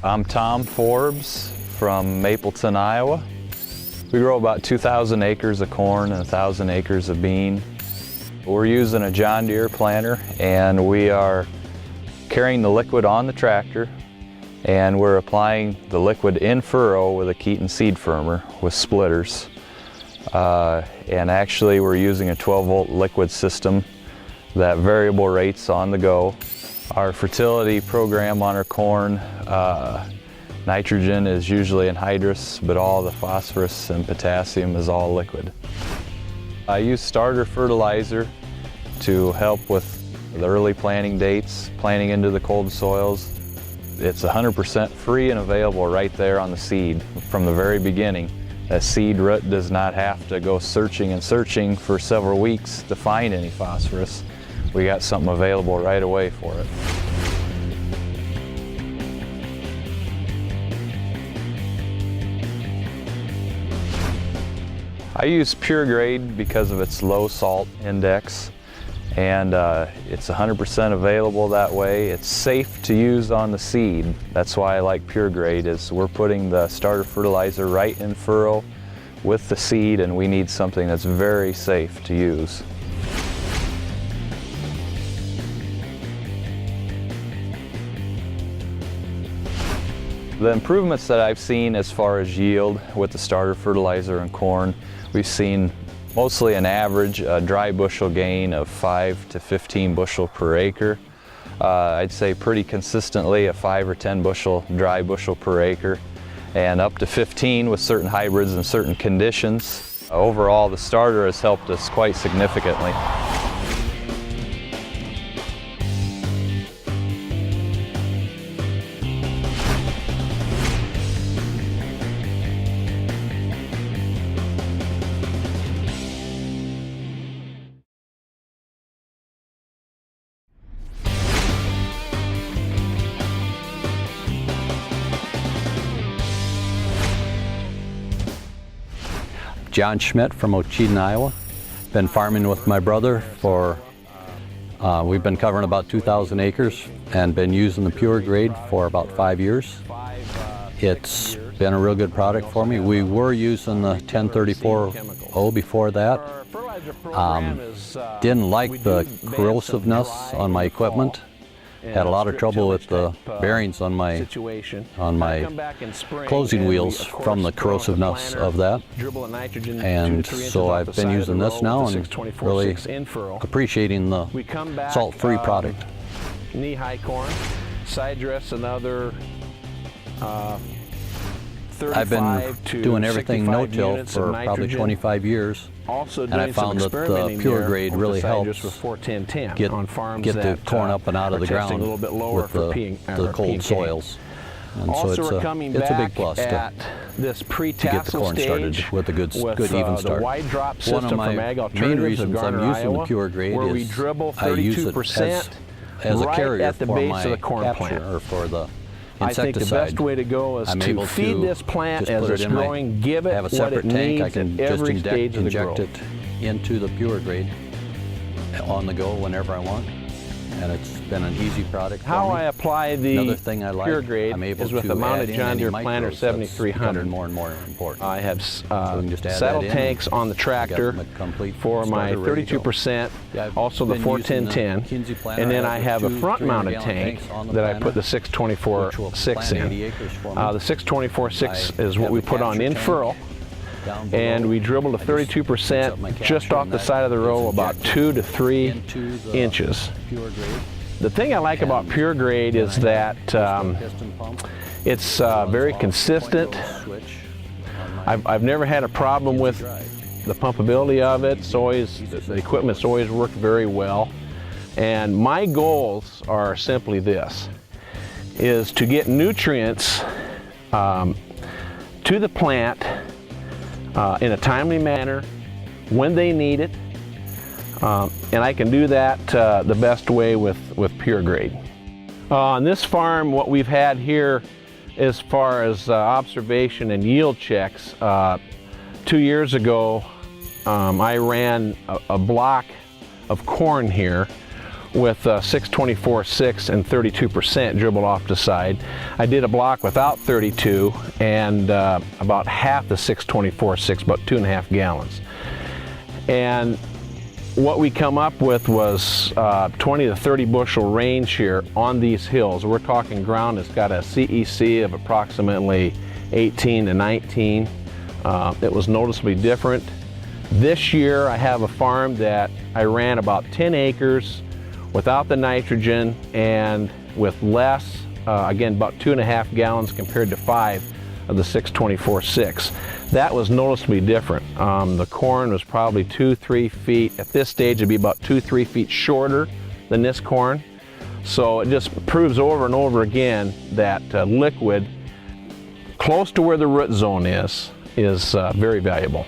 I'm Tom Forbes from Mapleton, Iowa. We grow about 2,000 acres of corn and 1,000 acres of bean. We're using a John Deere planter, and we are carrying the liquid on the tractor, and we're applying the liquid in furrow with a Keaton seed firmer with splitters. And actually we're using a 12-volt liquid system that variable rates on the go. Our fertility program on our corn, nitrogen is usually anhydrous, but all the phosphorus and potassium is all liquid. I use starter fertilizer to help with the early planting dates, planting into the cold soils. It's 100% free and available right there on the seed from the very beginning. A seed root does not have to go searching and searching for several weeks to find any phosphorus. We got something available right away for it. I use PureGrade because of its low salt index, and it's 100% available that way. It's safe to use on the seed. That's why I like PureGrade, is we're putting the starter fertilizer right in furrow with the seed, and we need something that's very safe to use. The improvements that I've seen as far as yield with the starter fertilizer and corn, we've seen mostly an average dry bushel gain of 5 to 15 bushel per acre. I'd say pretty consistently a 5 or 10 bushel dry bushel per acre, and up to 15 with certain hybrids and certain conditions. Overall, the starter has helped us quite significantly. John Schmidt from Ocheyedan, Iowa. Been farming with my brother for, we've been covering about 2,000 acres and been using the PureGrade for about 5 years. It's been a real good product for me. We were using the 1034O before that. Didn't like the corrosiveness on my equipment. Had a lot of trouble with the bearings on my closing wheels from the corrosiveness of that. And so I've been using this now and really appreciating the salt-free product. Knee-high corn, side dress another I've been doing everything no-till for probably 25 years. And I found that the PureGrade really helps get the corn up and out of the ground with the cold soils. And so it's a big plus to get the corn started with a good even start. One of my main reasons I'm using the PureGrade is I use it as a carrier for my capture, or for the insecticide. I think the best way to go is to feed this plant as it's growing, give it what it needs at every stage of the growth. Inject it into the PureGrade on the go whenever I want, and it's been an easy product for me. How I apply the PureGrade is with the mounted John Deere Planter 7300. More and more important. I have saddle tanks on the tractor for my 32%, also the 41010, and then I have a front mounted tank that I put the 624-6 in. The 624-6 is what we put on in furrow, and we dribble to 32% just off the side of the row, about 2 to 3 inches. The thing I like about PureGrade is that it's very consistent. I've never had a problem with the pumpability of it. It's always, the equipment's always worked very well. And my goals are simply this, is to get nutrients to the plant in a timely manner when they need it, and I can do that the best way with PureGrade. On this farm, what we've had here as far as observation and yield checks, 2 years ago I ran a block of corn here with 624/6 and 32% dribbled off the side. I did a block without 32 and about half the 624/6, about 2.5 gallons. And what we come up with was 20 to 30 bushel range here on these hills. We're talking ground that's got a CEC of approximately 18 to 19. It was noticeably different. This year I have a farm that I ran about 10 acres without the nitrogen and with less, again about 2.5 gallons compared to 5 of the 624/6. That was noticeably different. The corn was probably 2-3 feet. At this stage it'd be about 2-3 feet shorter than this corn. So it just proves over and over again that liquid close to where the root zone is very valuable.